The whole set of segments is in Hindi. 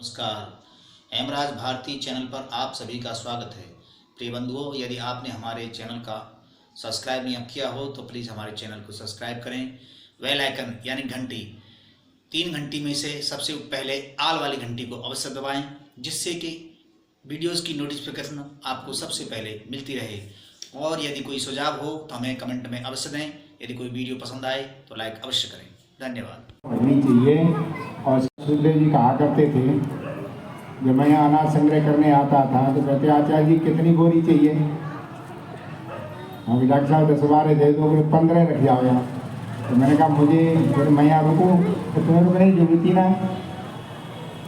नमस्कार। हेमराज भारती चैनल पर आप सभी का स्वागत है। प्रिय बंधुओं, यदि आपने हमारे चैनल का सब्सक्राइब नहीं किया हो तो प्लीज़ हमारे चैनल को सब्सक्राइब करें। बेल आइकन यानी घंटी, 3 घंटी में से सबसे पहले आल वाली घंटी को अवश्य दबाएं, जिससे कि वीडियोस की नोटिफिकेशन आपको सबसे पहले मिलती रहे। और यदि कोई सुझाव हो तो हमें कमेंट में अवश्य दें। यदि कोई वीडियो पसंद आए तो लाइक अवश्य करें। धन्यवाद। पढ़नी चाहिए। और सुखदेव जी कहा करते थे, जब मैं यहाँ अनाज संग्रह करने आता था तो कहते आचार्य जी कितनी बोरी चाहिए? हम डॉक्टर साहब 10-12 दे दो, 15 रख जाओ यहाँ। तो मैंने कहा मुझे, फिर मैं यहाँ रुकूँ तो तुम्हें रुकने की जरूरत ही ना।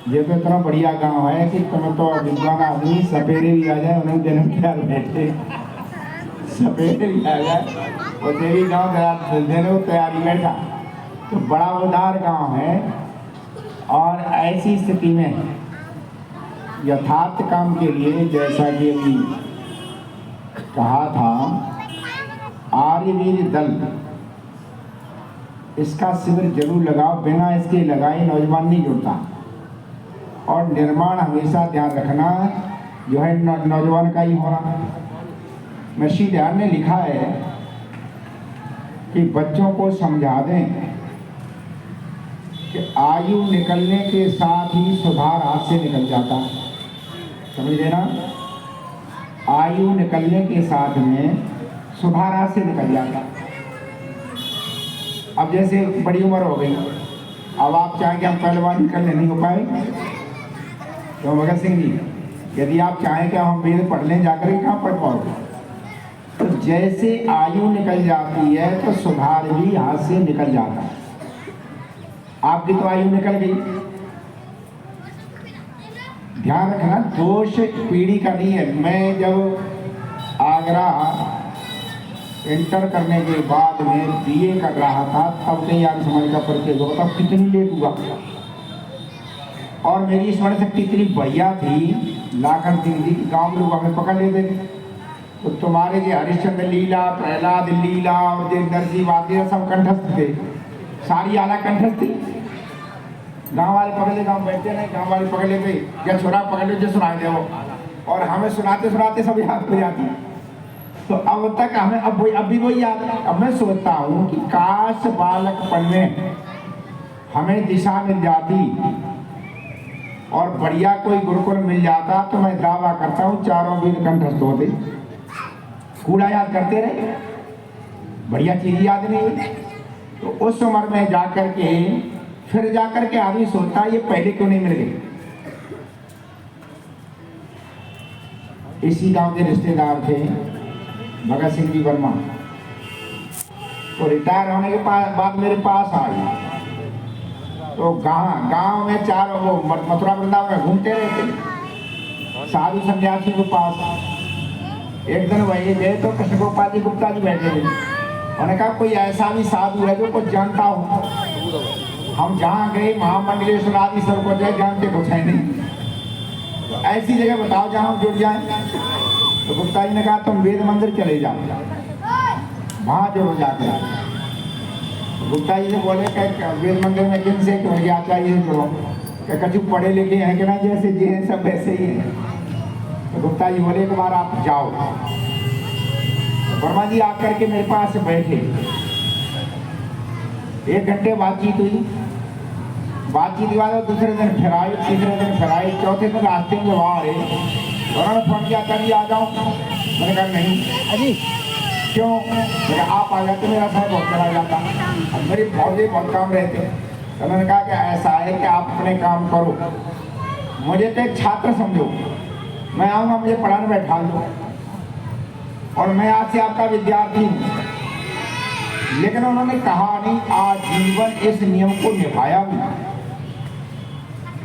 ये तो इतना बढ़िया गांव है कि तुम्हें तो विद्वान आदमी सपेरे भी आ जाए उन्हें जन्म तैयार बैठे, सपेरे भी आ जाए और तेरी गाँव देने तैयारी बैठा। तो बड़ा उदार गांव है। और ऐसी स्थिति में यथार्थ काम के लिए, जैसा कि अभी कहा था, आर्यवीर दल इसका शिविर जरूर लगाओ। बिना इसके लगाए नौजवान नहीं जुड़ता। और निर्माण हमेशा ध्यान रखना जो है नौजवान का ही होना। मशीह ध्यान ने लिखा है कि बच्चों को समझा दें कि आयु निकलने के साथ ही सुधार हाथ से निकल जाता है। समझ लेना, आयु निकलने के साथ में सुधार हाथ से निकल जाता है। अब जैसे बड़ी उम्र हो गई, अब आप चाहें कि हम पहलवान निकलने नहीं हो पाए तो भगत सिंह जी, यदि आप चाहें कि हम वेद पढ़ लें, जाकर के कहाँ पढ़ पाओगे? तो जैसे आयु निकल जाती है तो सुधार भी हाथ से निकल जाता है। आपकी तो आयु निकल गई। ध्यान रखना, दोष पीढ़ी का नहीं है। मैं जब आगरा इंटर करने के बाद में बीए कर रहा था तब नहीं याद समाज का परिचय हुआ। तब कितनी लेट हुआ। और मेरी स्मरण शक्ति इतनी बढ़िया थी, लाखन सिंह जी गाँव में लोग हमें पकड़ लेते थे। तो तुम्हारे जो हरिश्चंद्र लीला, प्रहलाद लीला और जो नरसिंह वाद्य सब कंठस्थ थे, सारी आला कंठस्थ थी। गाँव वाले पकड़ ले, गाँव बैठते नहीं, गाँव वाले पकड़ लेते या छोरा पकड़ ले जो सुनाए दे वो, और हमें सुनाते सुनाते सब याद हो जाती। तो अब तक हमें अब भी वही याद है। अब मैं सोचता हूँ कि काश बालकपन में हमें दिशा मिल जाती और बढ़िया कोई गुरुकुल मिल जाता तो मैं दावा करता हूँ चारों वेद कंठस्थ होते। कूड़ा याद करते रहे, बढ़िया चीज याद नहीं हुई। तो उस उम्र में जाकर के फिर जाकर के आदमी सोचता है ये पहले क्यों नहीं मिल गई। इसी गांव के रिश्तेदार थे भगत सिंह जी वर्मा। तो रिटायर होने के बाद मेरे पास आई। तो गांव में चारों वो मथुरा वृंदावन में घूमते रहते साधु सन्यासी के पास। एक दिन वही गए तो कृष्ण गोपाल जी गुप्ता जी बैठे थे। उन्होंने कहा कोई ऐसा भी साधु है जो कुछ जानता हो? हम जहाँ गए महामंडलेश्वर आदि सबको जानते कुछ है नहीं, तो ऐसी जगह बताओ जहाँ हम जुड़ जाए। तो गुप्ता जी ने कहा तुम वेद मंदिर चले जाओ, वहाँ जुड़ो जाकर। तो गुप्ता जी ने बोले कि वेद मंदिर में किन से क्यों? आचार्य से जुड़ो। क्या कछु पढ़े लिखे हैं कि ना, जैसे जी हैं सब वैसे ही हैं। तो गुप्ता जी बोले एक बार आप जाओ। तो वर्मा जी आकर के मेरे पास बैठे, 1 घंटे बातचीत हुई। बातचीत के बाद दूसरे दिन फिर आए, तीसरे दिन फिर आए, चौथे दिन रास्ते में जब आ रहे उन्होंने फोन किया कभी आ जाऊँ। मैंने कहा नहीं। अजी क्यों? मैंने आप आ जाते मेरा समय बहुत चला जाता, अब मेरे बहुत काम रहते। तो उन्होंने कहा कि ऐसा है कि आप अपने काम करो, मुझे तो एक छात्र समझो, मैं आऊँगा मुझे पढ़ाने बैठा दो और मैं आज से आपका विद्यार्थी हूँ। लेकिन उन्होंने कहा नहीं, आजीवन इस नियम को निभाया भी।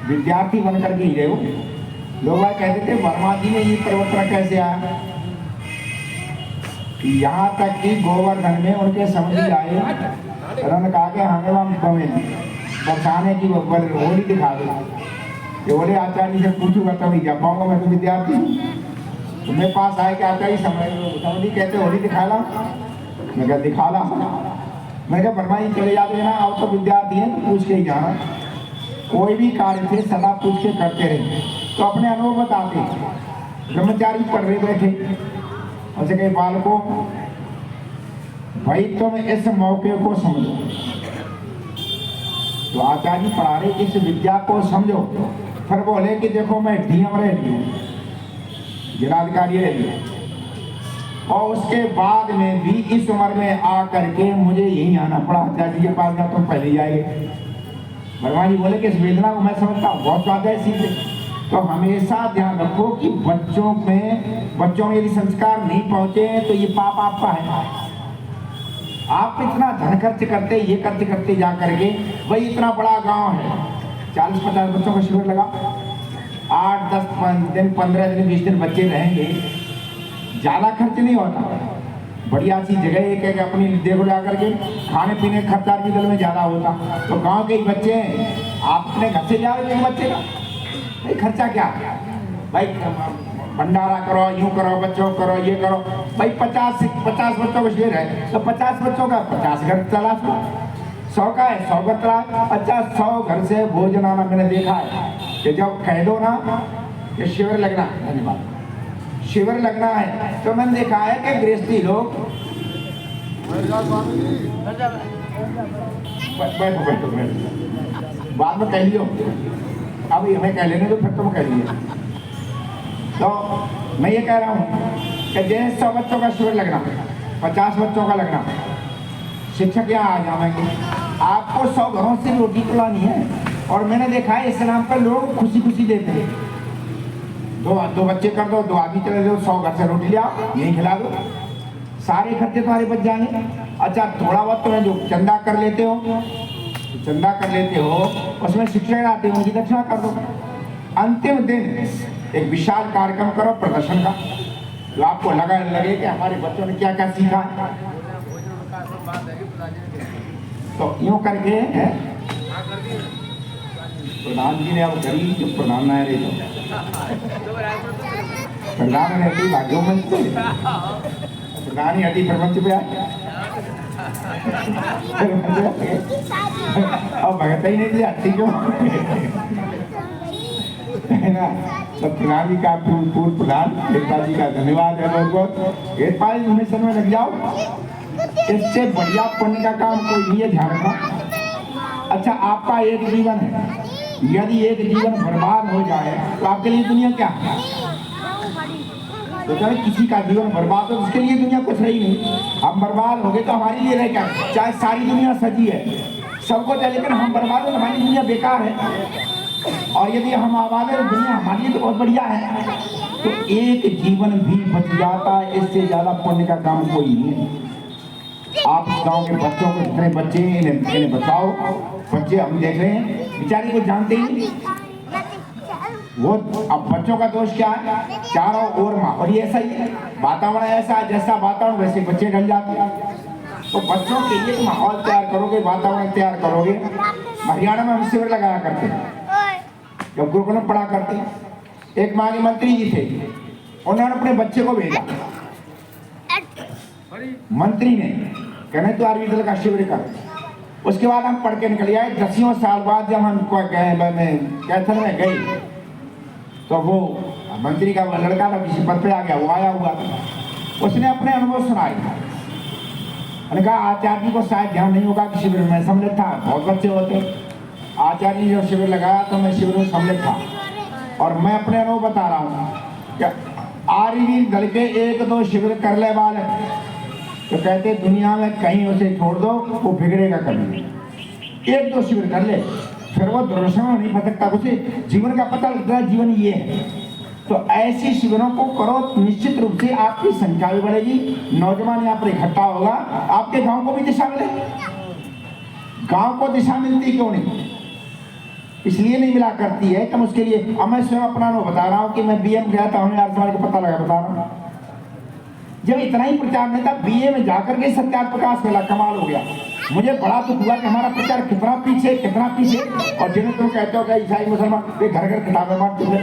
विद्यार्थी बनकर के ही रहे हो। लोग कहते थे वर्मा जी में ये परिवर्तन कैसे आया? यहाँ तक कि गोवर्धन में उनके समझ ही आए। उन्होंने कहा कि हमें हम बरसाने की होली दिखा दो। बोले आचार्य से पूछूंगा तभी जा पाऊंगा, मैं तो विद्यार्थी हूँ। तो मेरे पास आए कि आचार्य समझ कहते होली दिखा ला। मैं क्या दिखा ला? मैं क्या वर्मा जी चले जाते हैं ना, आप तो विद्यार्थी हैं, पूछ के ही जाना। कोई भी कार्य थे सदा पूछ के करते रहे। तो अपने अनुभव बताते। ब्रह्मचारी पढ़ रहे बैठे, ऐसे कहे बालकों भाई तुम इस मौके को समझो। तो आचार्य जी पढ़ा रहे इस विद्या को समझो। फिर बोले कि देखो मैं डीएम रह रही हूँ, जिलाधिकारी रह रही हूँ, और उसके बाद में भी इस उम्र में आ करके मुझे यही आना पड़ा। आचार्य जी के पास ना तुम पहले ही आएंगे। भगवान जी बोले कि इस वेदना को मैं समझता हूँ, बहुत बात है सीधे। तो हमेशा ध्यान रखो कि बच्चों में यदि संस्कार नहीं पहुंचे तो ये पाप आपका है। आप इतना धन खर्च करते, ये करते जा करके, भाई इतना बड़ा गांव है, 40-50 बच्चों का शिविर लगा, 8-10 दिन 15 दिन 20 दिन बच्चे रहेंगे, ज़्यादा खर्च नहीं होता। बढ़िया सी जगह एक एक अपनी देखो जा करके, खाने पीने का खर्चा भी दल में ज़्यादा होता। तो गांव के ही बच्चे हैं, आप अपने घर से जाओ एक बच्चे का भाई खर्चा क्या भाई, भंडारा करो, यूं करो, बच्चों करो, ये करो भाई। 50 बच्चों का शिविर है तो 50 बच्चों का 50 घर तलाश लो, 100 का है 100 घर तलाश। अच्छा 100 घर से भोजन आना मैंने देखा है कि जब कह दो ना कि शिविर लगना, धन्यवाद, शिविर लगना है, तो मैंने देखा है कि गृहस्थी लोग बैठो बाद में कह लियो, अब हमें कह लेने तो फिर तुम कह लिए। तो मैं ये कह रहा हूँ कि जैसे 100 बच्चों का शिविर लगना, 50 बच्चों का लगना, शिक्षक यहाँ आ जाएंगे, आपको 100 घरों से रोटी खिलानी है। और मैंने देखा है इस नाम पर लोग खुशी देते हैं, दो बच्चे कर दो, 2 आदमी चले जाओ, 100 घर से रोटी ले आओ, यही खिला दो, सारे खर्चे तुम्हारे बच जाएंगे। अच्छा थोड़ा बहुत तुम्हें जो चंदा कर लेते हो उसमें शिक्षक आते हो, उनकी दक्षिणा कर दो। अंतिम दिन एक विशाल कार्यक्रम करो प्रदर्शन का, जो आपको लगे कि हमारे बच्चों ने क्या क्या सीखा है। तो यूं करके प्रधान जी ने अब गरीब जो प्रधान न रहे, प्रधान रहती भाग्यों में प्रधान ही हटी प्रपंच पे आए अब भगत ही नहीं थी हट्टी क्यों है ना। तो प्रधान जी का पूर्व प्रधान एकपाल जी का धन्यवाद है बहुत बहुत। एकपाल मिशन में लग जाओ, इससे बढ़िया पुण्य का काम कोई नहीं है, ध्यान रखना। अच्छा आपका एक जीवन है, यदि एक जीवन बर्बाद हो जाए तो आपके लिए दुनिया क्या है। तो चाहे किसी का जीवन बर्बाद हो उसके लिए दुनिया कुछ रही नहीं। हम बर्बाद हो गए तो हमारे लिए रह क्या, चाहे सारी दुनिया सजी है सबको चाहे, लेकिन हम बर्बाद हो हमारी दुनिया बेकार है। और यदि हम आबाद है तो दुनिया हमारे लिए तो बहुत बढ़िया है। तो एक जीवन भी बच जाता है, इससे ज्यादा पुण्य का काम कोई नहीं है। आप गाँव के बच्चों को, जितने बच्चे इन्हें बचाओ। बच्चे हम देख रहे हैं बेचारे को जानते ही वो, अब बच्चों का दोष क्या है, चारों ओर माहौल ऐसा ही है, वातावरण ऐसा है, जैसा वातावरण वैसे बच्चे ढल जाते हैं। तो बच्चों के लिए माहौल तैयार करोगे, वातावरण तैयार करोगे। हरियाणा में हम शिविर लगाया करते हैं, जब गुरुकुल में पढ़ा करते हैं। एक माननीय मंत्री जी थे, उन्होंने अपने बच्चे को भेजा, मंत्री ने कहने तो आर्मी का शिविर कर। उसके बाद हम पढ़ के निकल आए। 10 साल बाद जब हम कैथल में गए तो वो मंत्री का लड़का था, किसी पद पे आ गया, वो आया हुआ था, उसने अपने अनुभव सुनाए। मैंने कहा आचार्य जी को शायद ध्यान नहीं होगा कि शिविर में सम्मिलित था, बहुत बच्चे होते। आचार्य जी जब शिविर लगाया तो मैं शिविर में सम्मिलित था, और मैं अपने अनुभव बता रहा हूँ कि आर्मी दल के 1-2 शिविर कर ले वाले तो कहते दुनिया में कहीं उसे छोड़ दो, वो बिगड़ेगा कभी। 1-2 शिविर कर ले, फिर वो दुर्दशा में नहीं भटकता, उसे जीवन का पता लगता है जीवन ये है। तो ऐसे शिविरों को करो, निश्चित रूप से आपकी संख्या भी बढ़ेगी, नौजवान यहाँ पर इकट्ठा होगा, आपके गांव को भी दिशा मिले। गांव को दिशा मिलती क्यों नहीं, इसलिए नहीं मिला करती है कि उसके लिए। अब मैं स्वयं अपना बता रहा हूँ कि मैं BM गया था, हमने आर्य को पता लगा, बता रहा हूँ। जब इतना ही प्रचार नहीं था, BA में जाकर के सत्यार्थ प्रकाश मिला, कमाल हो गया। मुझे बड़ा दुख हुआ कि हमारा प्रचार कितना पीछे। और जिन्हें तुम कहते हो कि ईसाई मुसलमान वे घर घर किताबें बांटते थे,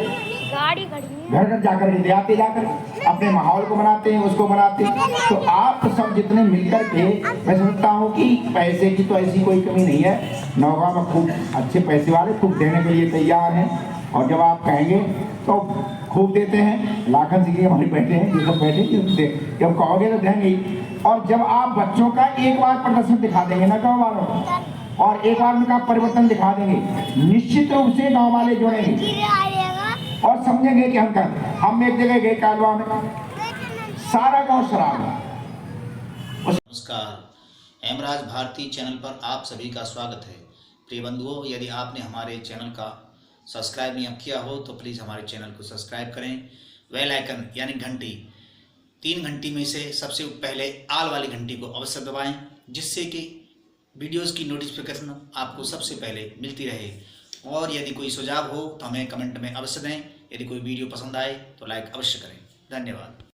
घर घर जाकर के ले आते, जाकर अपने माहौल को बनाते हैं, उसको बनाते हैं। तो आप सब जितने मिलकर के, मैं समझता हूँ कि पैसे की तो ऐसी कोई कमी नहीं है। नौगांव में खूब अच्छे पैसे वाले खूब देने के लिए तैयार हैं, और जब आप कहेंगे तो खूब देते हैं। लाखन सिंह हमारे बैठे हैं, ये सब बैठे, जब कहोगे तो देंगे ही। और जब आप बच्चों का एक बार प्रदर्शन दिखा देंगे ना गाँव वालों को, और एक बार उनका परिवर्तन दिखा देंगे, निश्चित रूप से गाँव वाले जुड़ेंगे और समझेंगे कि हम एक जगह गए कालवा में, सारा गांव शराब है। नमस्कार, हेमराज भारती चैनल पर आप सभी का स्वागत है। प्रिय बंधुओं, यदि आपने हमारे चैनल का सब्सक्राइब नहीं किया हो तो प्लीज़ हमारे चैनल को सब्सक्राइब करें। बेल आइकन यानी घंटी, 3 घंटी में से सबसे पहले आल वाली घंटी को अवश्य दबाएं, जिससे कि वीडियोस की नोटिफिकेशन आपको सबसे पहले मिलती रहे। और यदि कोई सुझाव हो तो हमें कमेंट में अवश्य दें। यदि कोई वीडियो पसंद आए तो लाइक अवश्य करें। धन्यवाद।